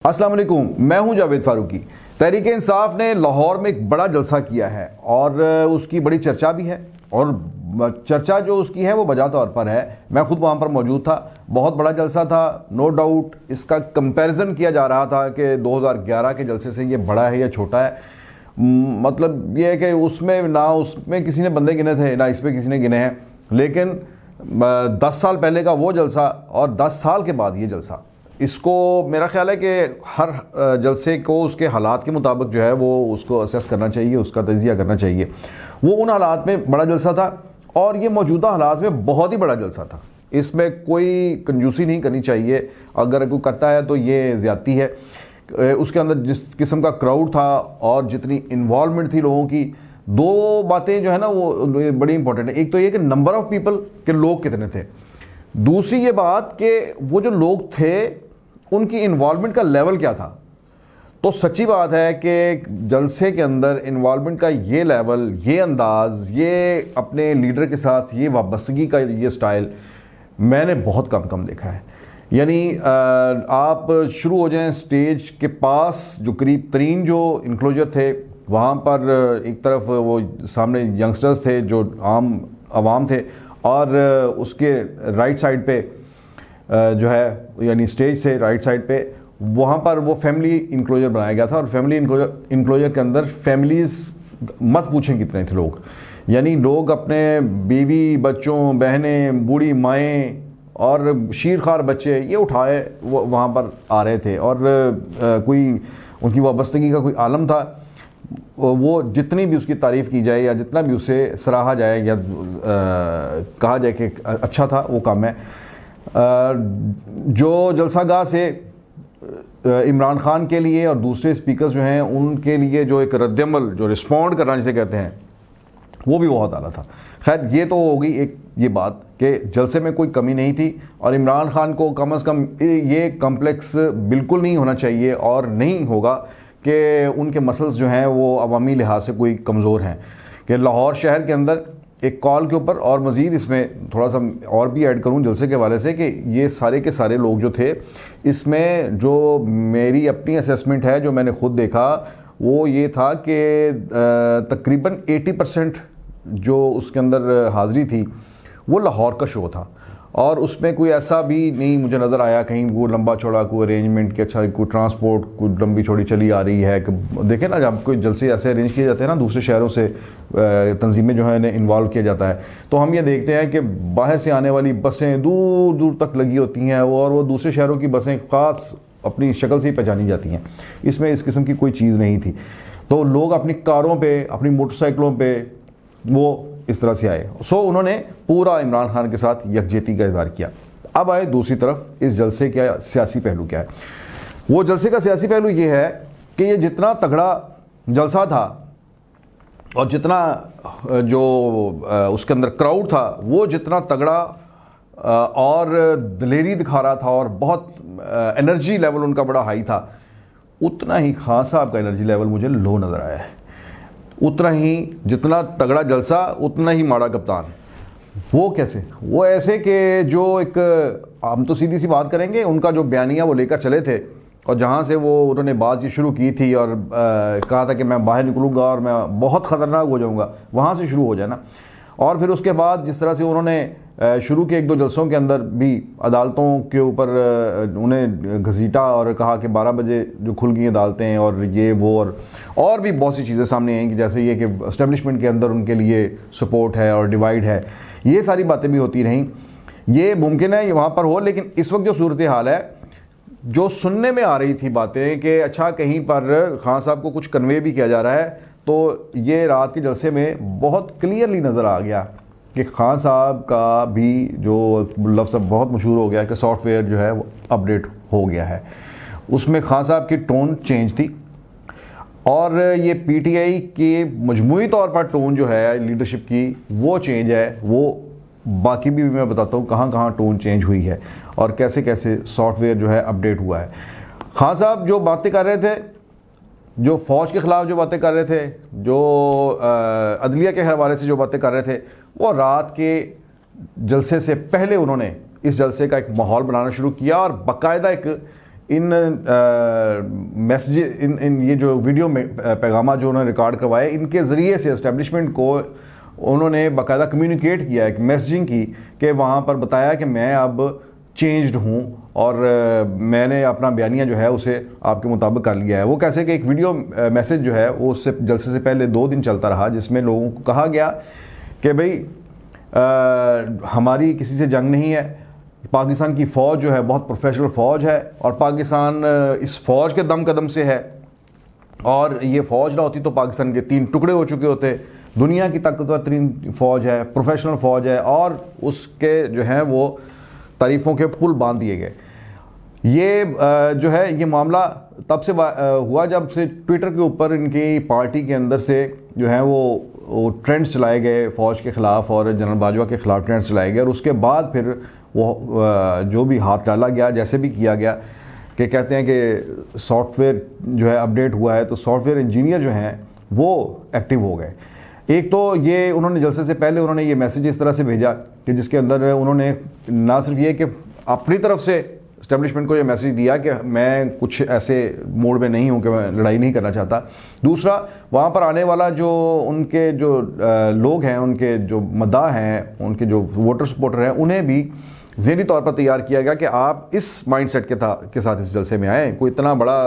अस्सलाम वालेकुम, मैं हूं जावेद फारूकी। तहरीक इंसाफ ने लाहौर में एक बड़ा जलसा किया है और उसकी बड़ी चर्चा भी है। और चर्चा जो उसकी है वो बजा तौर पर है। मैं खुद वहाँ पर मौजूद था। बहुत बड़ा जलसा था, नो डाउट। इसका कंपैरिजन किया जा रहा था कि 2011 के जलसे से ये बड़ा है या छोटा है। मतलब ये है कि उसमें किसी ने बंदे गिने थे, ना इसमें किसी ने गिने हैं। लेकिन 10 साल पहले का वो जलसा और 10 साल के बाद ये जलसा, इसको मेरा ख्याल है कि हर जलसे को उसके हालात के मुताबिक जो है वो उसको असेस करना चाहिए, उसका तजिया करना चाहिए। वो उन हालात में बड़ा जलसा था और ये मौजूदा हालात में बहुत ही बड़ा जलसा था। इसमें कोई कंजूसी नहीं करनी चाहिए। अगर कोई करता है तो ये ज़्यादती है। उसके अंदर जिस किस्म का क्राउड था और जितनी इन्वॉल्वमेंट थी लोगों की, दो बातें जो है ना वो बड़ी इंपॉर्टेंट है। एक तो ये कि नंबर ऑफ पीपल के लोग कितने थे। दूसरी ये बात कि वो जो लोग थे उनकी इन्वॉल्वमेंट का लेवल क्या था। तो सच्ची बात है कि जलसे के अंदर इन्वॉल्वमेंट का ये लेवल, ये अंदाज, ये अपने लीडर के साथ ये वाबस्तगी का ये स्टाइल मैंने बहुत कम देखा है। यानी आप शुरू हो जाएं स्टेज के पास, जो करीब तरीन जो इंक्लोजर थे वहाँ पर एक तरफ वो सामने यंगस्टर्स थे जो आम आवाम थे, और उसके राइट साइड पे जो है यानी स्टेज से राइट साइड पे वहाँ पर वो फैमिली इंक्लोजर बनाया गया था। और फैमिली इंक्लोजर के अंदर फैमिलीज़ मत पूछें कितने थे लोग। यानी लोग अपने बीवी, बच्चों, बहनें, बूढ़ी माएँ और शीरखार बच्चे ये उठाए वो वहाँ पर आ रहे थे। और कोई उनकी वाबस्तगी का कोई आलम था। वो जितनी भी उसकी तारीफ़ की जाए या जितना भी उसे सराहा जाए या कहा जाए कि अच्छा था, वो कम है। जो जलसागाह से इमरान खान के लिए और दूसरे स्पीकर्स जो हैं उनके लिए जो एक रद्दअमल, जो रिस्पॉन्ड करना जिसे कहते हैं, वो भी बहुत आला था। खैर, ये तो होगी एक ये बात कि जलसे में कोई कमी नहीं थी और इमरान खान को कम अज़ कम ये कम्प्लेक्स बिल्कुल नहीं होना चाहिए और नहीं होगा कि उनके मसल्स जो हैं वो अवामी लिहाज से कोई कमज़ोर हैं। कि लाहौर शहर के अंदर एक कॉल के ऊपर, और मज़ीद इसमें थोड़ा सा और भी ऐड करूं जलसे के हवाले से, कि ये सारे के सारे लोग जो थे, इसमें जो मेरी अपनी असेसमेंट है, जो मैंने खुद देखा, वो ये था कि तकरीबन 80% जो उसके अंदर हाज़िरी थी वो लाहौर का शो था। और उसमें कोई ऐसा भी नहीं मुझे नज़र आया कहीं वो लंबा चौड़ा कोई अरेंजमेंट कि अच्छा कोई ट्रांसपोर्ट कोई लंबी चौड़ी चली आ रही है। कि देखें ना, जब कोई जलसे ऐसे अरेंज किए जाते हैं ना दूसरे शहरों से, तंजीमें जो है इन्हें इन्वॉल्व किया जाता है, तो हम ये देखते हैं कि बाहर से आने वाली बसें दूर दूर तक लगी होती हैं और वो दूसरे शहरों की बसें ख़ास अपनी शक्ल से ही पहचानी जाती हैं। इसमें इस किस्म की कोई चीज़ नहीं थी। तो लोग अपनी कारों पर, अपनी मोटरसाइकिलों पर वो इस तरह से आए। सो उन्होंने पूरा इमरान खान के साथ यकजहती का इज़हार किया। अब आए दूसरी तरफ, इस जलसे का सियासी पहलू क्या है। वो जलसे का सियासी पहलू ये है कि ये जितना तगड़ा जलसा था और जितना जो उसके अंदर क्राउड था वो जितना तगड़ा और दिलेरी दिखा रहा था और बहुत एनर्जी लेवल उनका बड़ा हाई था, उतना ही खान साहब का एनर्जी लेवल मुझे लो नज़र आया है। उतना ही जितना तगड़ा जलसा उतना ही माड़ा कप्तान। वो कैसे? वो ऐसे कि जो एक, हम तो सीधी सी बात करेंगे, उनका जो बयानिया वो लेकर चले थे और जहाँ से वो उन्होंने बात की शुरू की थी और कहा था कि मैं बाहर निकलूँगा और मैं बहुत ख़तरनाक हो जाऊँगा, वहाँ से शुरू हो जाए ना। और फिर उसके बाद जिस तरह से उन्होंने शुरू के 1-2 जलसों के अंदर भी अदालतों के ऊपर उन्हें घसीटा और कहा कि 12 बजे जो खुल गई अदालतें और ये वो, और भी बहुत सी चीज़ें सामने आई कि जैसे ये कि एस्टेब्लिशमेंट के अंदर उनके लिए सपोर्ट है और डिवाइड है, ये सारी बातें भी होती रहीं। ये मुमकिन है वहाँ पर हो, लेकिन इस वक्त जो सूरत हाल है, जो सुनने में आ रही थी बातें कि अच्छा कहीं पर खान साहब को कुछ कन्वे भी किया जा रहा है, तो ये रात के जलसे में बहुत क्लियरली नज़र आ गया कि खान साहब का भी जो लफ्ज़ बहुत मशहूर हो गया कि सॉफ्टवेयर जो है वो अपडेट हो गया है, उसमें खान साहब की टोन चेंज थी। और ये पीटीआई के मजमूई तौर पर टोन जो है लीडरशिप की वो चेंज है। वो बाकी भी मैं बताता हूँ कहाँ कहाँ टोन चेंज हुई है और कैसे कैसे सॉफ्टवेयर जो है अपडेट हुआ है। खान साहब जो बातें कर रहे थे, जो फ़ौज के ख़िलाफ़ जो बातें कर रहे थे, जो अदलिया के हवाले से जो बातें कर रहे थे, वो रात के जलसे से पहले उन्होंने इस जलसे का एक माहौल बनाना शुरू किया और बाकायदा एक इन मैसेज इन ये जो वीडियो में पैगामा जो उन्होंने रिकॉर्ड करवाए, इनके ज़रिए से इस्टेब्लिशमेंट को उन्होंने बाकायदा कम्युनिकेट किया है, मैसेजिंग की, कि वहाँ पर बताया कि मैं अब चेंज्ड हूँ और मैंने अपना बयानिया जो है उसे आपके मुताबिक कर लिया है। वो कैसे कि एक वीडियो मैसेज जो है वो उससे जलसे से पहले 2 दिन चलता रहा, जिसमें लोगों को कहा गया कि भाई हमारी किसी से जंग नहीं है, पाकिस्तान की फ़ौज जो है बहुत प्रोफेशनल फ़ौज है और पाकिस्तान इस फ़ौज के दम कदम से है, और ये फ़ौज ना होती तो पाकिस्तान के 3 टुकड़े हो चुके होते। दुनिया की ताकतवर तरीन फ़ौज है, प्रोफेशनल फ़ौज है, और उसके जो है वो तारीफ़ों के पुल बांध दिए गए। ये जो है ये मामला तब से हुआ जब से ट्विटर के ऊपर इनकी पार्टी के अंदर से जो है वो ट्रेंड्स चलाए गए फ़ौज के ख़िलाफ़ और जनरल बाजवा के ख़िलाफ़ ट्रेंड्स चलाए गए, और उसके बाद फिर वो जो भी हाथ डाला गया, जैसे भी किया गया, कि कहते हैं कि सॉफ्टवेयर जो है अपडेट हुआ है तो सॉफ्टवेयर इंजीनियर जो हैं वो एक्टिव हो गए। एक तो ये उन्होंने जलसे से पहले उन्होंने ये मैसेज इस तरह से भेजा कि जिसके अंदर उन्होंने ना सिर्फ ये कि अपनी तरफ से इस्टेब्लिशमेंट को ये मैसेज दिया कि मैं कुछ ऐसे मोड में नहीं हूँ कि मैं लड़ाई नहीं करना चाहता, दूसरा वहाँ पर आने वाला जो उनके जो लोग हैं, उनके जो मद्दा हैं, उनके जो वोटर सपोर्टर हैं, उन्हें भी ज़हनी तौर पर तैयार किया गया कि आप इस माइंडसेट के साथ इस जलसे में आए, कोई इतना बड़ा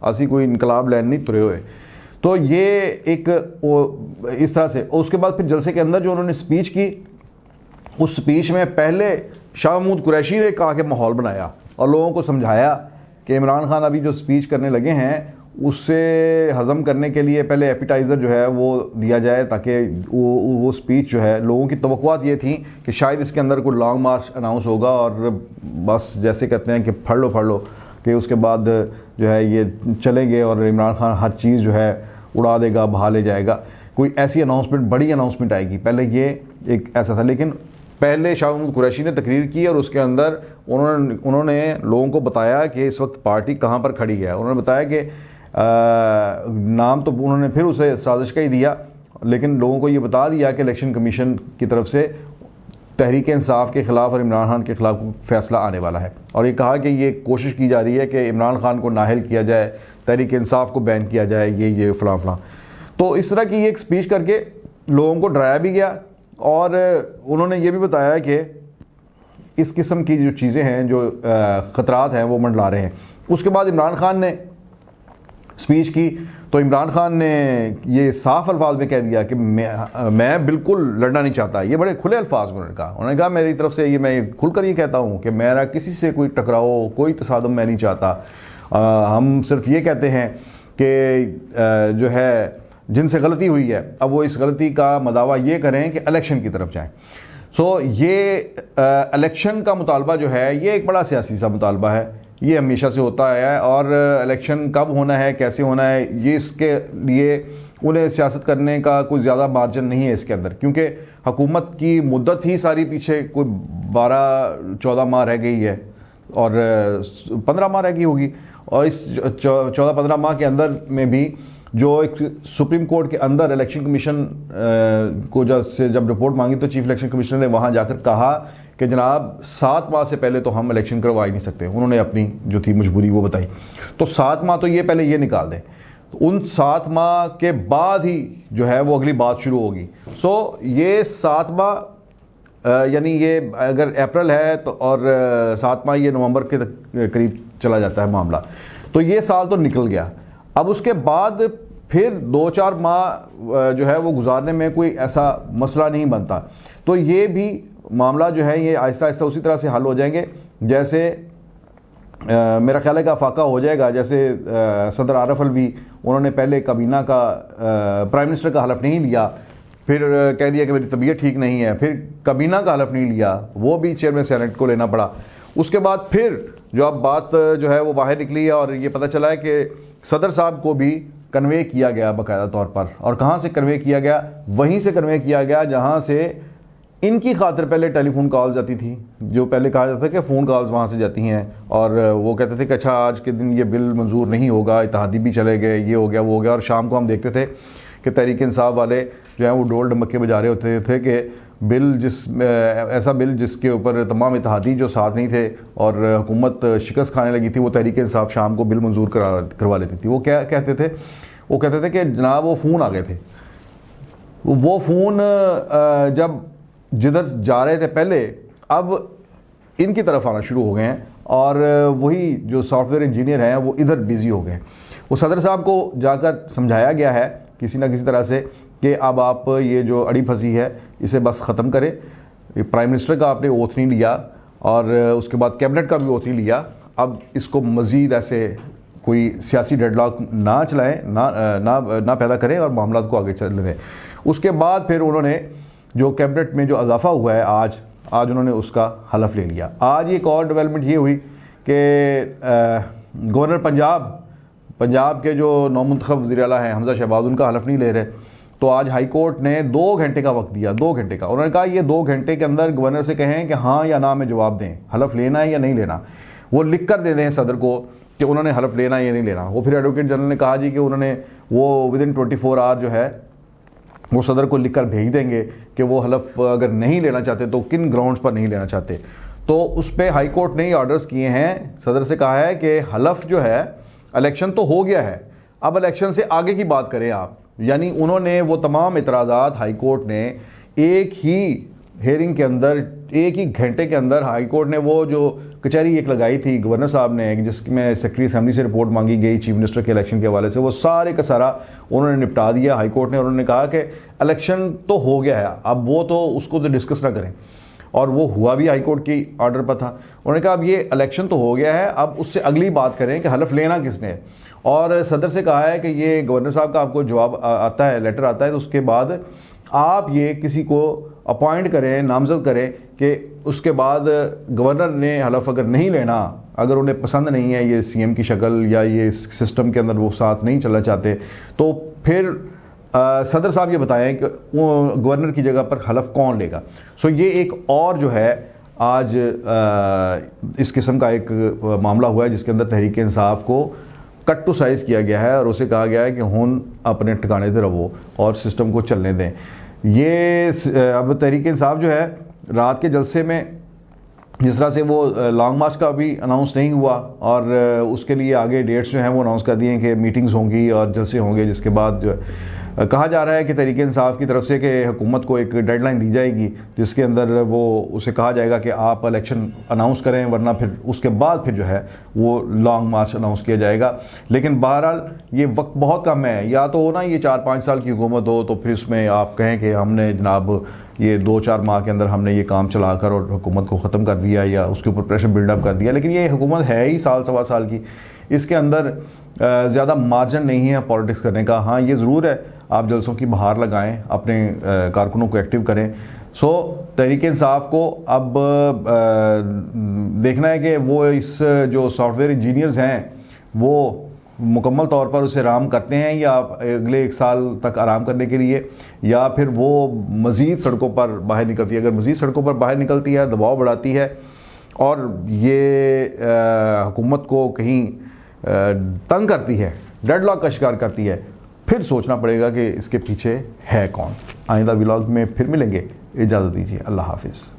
ऐसी कोई इनकलाब लैंड नहीं तुरे हुए। तो ये एक इस तरह से, उसके बाद फिर जलसे के अंदर जो उन्होंने स्पीच की, उस स्पीच में पहले शाह महमूद कुरैशी ने कहा कि माहौल बनाया और लोगों को समझाया कि इमरान खान अभी जो स्पीच करने लगे हैं उससे हज़म करने के लिए पहले एपिटाइज़र जो है वो दिया जाए, ताकि वो स्पीच जो है, लोगों की तवक्कुआत ये थी कि शायद इसके अंदर कोई लॉन्ग मार्च अनाउंस होगा और बस जैसे कहते हैं कि फड़ लो कि उसके बाद जो है ये चलेंगे और इमरान खान हर चीज़ जो है उड़ा देगा, बहा ले जाएगा, कोई ऐसी अनाउंसमेंट, बड़ी अनाउंसमेंट आएगी। पहले ये एक ऐसा था, लेकिन पहले शाह महमूद कुरैशी ने तकरीर की और उसके अंदर उन्होंने लोगों को बताया कि इस वक्त पार्टी कहाँ पर खड़ी है। उन्होंने बताया कि नाम तो उन्होंने फिर उसे साजिश का ही दिया, लेकिन लोगों को ये बता दिया कि इलेक्शन कमीशन की तरफ से तहरीक इंसाफ के ख़िलाफ़ और इमरान खान के ख़िलाफ़ फैसला आने वाला है, और ये कहा कि ये कोशिश की जा रही है कि इमरान खान को नाअहल किया जाए, तहरीक इंसाफ को बैन किया जाए, ये फ़लाँ। तो इस तरह की एक स्पीच करके लोगों को डराया भी गया, और उन्होंने ये भी बताया कि इस किस्म की जो चीज़ें हैं, जो ख़तरात हैं वो मंडला रहे हैं। उसके बाद इमरान खान ने स्पीच की तो इमरान खान ने ये साफ अल्फाज में कह दिया कि मैं बिल्कुल लड़ना नहीं चाहता। ये बड़े खुले अल्फाज में उन्होंने कहा मेरी तरफ से ये मैं खुलकर ये कहता हूँ कि मेरा किसी से कोई टकराओ, कोई तसादम मैं नहीं चाहता। हम सिर्फ ये कहते हैं कि जो है जिनसे गलती हुई है अब वो इस गलती का मदावा ये करें कि इलेक्शन की तरफ जाएं। सो ये इलेक्शन का मुतालबा जो है ये एक बड़ा सियासी सा मुतालबा है, ये हमेशा से होता आया है, और इलेक्शन कब होना है, कैसे होना है, ये इसके लिए उन्हें सियासत करने का कोई ज़्यादा मार्जिन नहीं है इसके अंदर, क्योंकि हुकूमत की मुद्दत ही सारी पीछे कोई 12-14 माह रह गई है और 15 माह रह गई होगी, और इस 14-15 माह के अंदर में भी जो एक सुप्रीम कोर्ट के अंदर इलेक्शन कमीशन को जब रिपोर्ट मांगी तो चीफ इलेक्शन कमिश्नर ने वहाँ जाकर कहा कि जनाब 7 माह से पहले तो हम इलेक्शन करवा ही नहीं सकते। उन्होंने अपनी जो थी मजबूरी वो बताई, तो 7 माह तो ये पहले ये निकाल दें, तो उन 7 माह के बाद ही जो है वो अगली बात शुरू होगी। सो ये 7 माह यानी ये अगर अप्रैल है तो और 7 माह ये नवंबर के करीब चला जाता है मामला, तो ये साल तो निकल गया। अब उसके बाद फिर 2-4 माह जो है वो गुजारने में कोई ऐसा मसला नहीं बनता, तो ये भी मामला जो है ये आहिस्ता आहिस्ता उसी तरह से हल हो जाएंगे जैसे मेरा ख्याल है कि अफाका हो जाएगा। जैसे सदर आरफ अलवी उन्होंने पहले काबीना का प्राइम मिनिस्टर का हलफ नहीं लिया, फिर कह दिया कि मेरी तबीयत ठीक नहीं है, फिर काबीना का हलफ नहीं लिया, वो भी चेयरमैन सेनेट को लेना पड़ा। उसके बाद फिर जो अब बात जो है वो बाहर निकली है और ये पता चला है कि सदर साहब को भी कन्वे किया गया बाकायदा तौर पर, और कहाँ से कन्वे किया गया, वहीं से कन्वे किया गया जहाँ से इनकी खातिर पहले टेलीफोन कॉल्स जाती थी, जो पहले कहा जाता था कि फ़ोन कॉल्स वहाँ से जाती हैं, और वो कहते थे कि अच्छा आज के दिन ये बिल मंजूर नहीं होगा, इत्तेहादी भी चले गए, ये हो गया वो हो गया। और शाम को हम देखते थे कि तहरीक इंसाफ वाले जो है वो डोल डमक्के बजा रहे होते थे कि बिल ऐसा बिल जिसके ऊपर तमाम इत्तेहादी जो साथ नहीं थे और हुकूमत शिकस्त खाने लगी थी, वो तहरीक इंसाफ शाम को बिल मंजूर करवा लेती थी। वो क्या कहते थे? वो कहते थे कि जनाब वो फ़ोन आ गए थे, वो फ़ोन जब जिधर जा रहे थे पहले, अब इनकी तरफ आना शुरू हो गए हैं और वही जो सॉफ्टवेयर इंजीनियर हैं वो इधर बिज़ी हो गए। वो सदर साहब को जाकर समझाया गया है किसी ना किसी तरह से कि अब आप ये जो अड़ी फंसी है इसे बस ख़त्म करें। प्राइम मिनिस्टर का आपने ओथ नहीं लिया और उसके बाद कैबिनेट का भी ओथ नहीं लिया, अब इसको मज़ीद ऐसे कोई सियासी डेडलॉक ना चलाएं, ना पैदा करें और मामला को आगे चलने दें। उसके बाद फिर उन्होंने जो कैबिनेट में जो इजाफा हुआ है आज उन्होंने उसका हलफ ले लिया। आज एक और डेवलपमेंट ये हुई कि गवर्नर पंजाब के जो नौमुंतखब वज़ीर आला हैं हमजा शहबाज, उनका हलफ नहीं ले रहे। तो आज हाई कोर्ट ने 2 घंटे का वक्त दिया, 2 घंटे का। उन्होंने कहा ये 2 घंटे के अंदर गवर्नर से कहें कि हाँ या ना में जवाब दें, हलफ लेना है या नहीं लेना। वो लिख कर दे दें सदर को कि उन्होंने हलफ लेना है या नहीं लेना। वो फिर एडवोकेट जनरल ने कहा जी कि उन्होंने वो विदिन 24 आवर जो है वो सदर को लिख कर भेज देंगे कि वो हलफ अगर नहीं लेना चाहते तो किन ग्राउंड्स पर नहीं लेना चाहते। तो उस पर हाई कोर्ट ने ऑर्डर्स किए हैं, सदर से कहा है कि हलफ जो है, इलेक्शन तो हो गया है, अब इलेक्शन से आगे की बात करें आप। यानी उन्होंने वो तमाम इतराज़ात हाई कोर्ट ने एक ही हेयरिंग के अंदर, एक ही घंटे के अंदर हाई कोर्ट ने वो जो कचहरी एक लगाई थी गवर्नर साहब ने, जिसमें सेक्रेटरी असेंबली से रिपोर्ट मांगी गई चीफ मिनिस्टर के इलेक्शन के हवाले से, वो सारे का सारा उन्होंने निपटा दिया हाई कोर्ट ने। उन्होंने कहा कि इलेक्शन तो हो गया है, अब वो तो उसको तो डिस्कस ना करें, और वो हुआ भी हाई कोर्ट की ऑर्डर पर था। उन्होंने कहा अब ये इलेक्शन तो हो गया है, अब उससे अगली बात करें कि हलफ लेना किसने। और सदर से कहा है कि ये गवर्नर साहब का आपको जवाब आता है, लेटर आता है, तो उसके बाद आप ये किसी को अपॉइंट करें, नामजद करें कि उसके बाद गवर्नर ने हलफ अगर नहीं लेना, अगर उन्हें पसंद नहीं है ये सीएम की शक्ल या ये सिस्टम के अंदर वो साथ नहीं चलना चाहते, तो फिर सदर साहब ये बताएं कि गवर्नर की जगह पर हलफ कौन लेगा। सो ये एक और जो है आज इस किस्म का एक मामला हुआ है जिसके अंदर तहरीक इंसाफ को कट टू साइज किया गया है और उसे कहा गया है कि हुन अपने ठिकाने से रहो और सिस्टम को चलने दें। ये अब तहरीक इंसाफ जो है रात के जलसे में जिस तरह से वो लॉन्ग मार्च का भी अनाउंस नहीं हुआ और उसके लिए आगे डेट्स जो हैं वो अनाउंस कर दिए कि मीटिंग्स होंगी और जलसे होंगे, जिसके बाद जो कहा जा रहा है कि तहरीक इंसाफ की तरफ से कि हुकूमत को एक डेडलाइन दी जाएगी जिसके अंदर वो उसे कहा जाएगा कि आप इलेक्शन अनाउंस करें, वरना फिर उसके बाद फिर जो है वो लॉन्ग मार्च अनाउंस किया जाएगा। लेकिन बहरहाल ये वक्त बहुत कम है, या तो ना ये 4-5 साल की हुकूमत हो तो फिर उसमें आप कहें कि हमने जनाब ये 2-4 माह के अंदर हमने ये काम चलाकर और हुकूमत को ख़त्म कर दिया या उसके ऊपर प्रेशर बिल्डअप कर दिया। लेकिन ये हुकूमत है ही साल सवा साल की, इसके अंदर ज़्यादा मार्जिन नहीं है पॉलिटिक्स करने का। हाँ ये ज़रूर है आप जलसों की बहार लगाएं, अपने कारकुनों को एक्टिव करें। सो तहरीक इंसाफ को अब देखना है कि वो इस जो सॉफ्टवेयर इंजीनियर्स हैं वो मुकम्मल तौर पर उसे आराम करते हैं या अगले 1 साल तक आराम करने के लिए, या फिर वो मज़ीद सड़कों पर बाहर निकलती है। अगर मज़ीद सड़कों पर बाहर निकलती है, दबाव बढ़ाती है और ये हुकूमत को कहीं तंग करती है, डेडलॉक का शिकार करती है, फिर सोचना पड़ेगा कि इसके पीछे है कौन। आइंदा व्लॉग में फिर मिलेंगे, इजाज़त दीजिए, अल्लाह हाफिज़।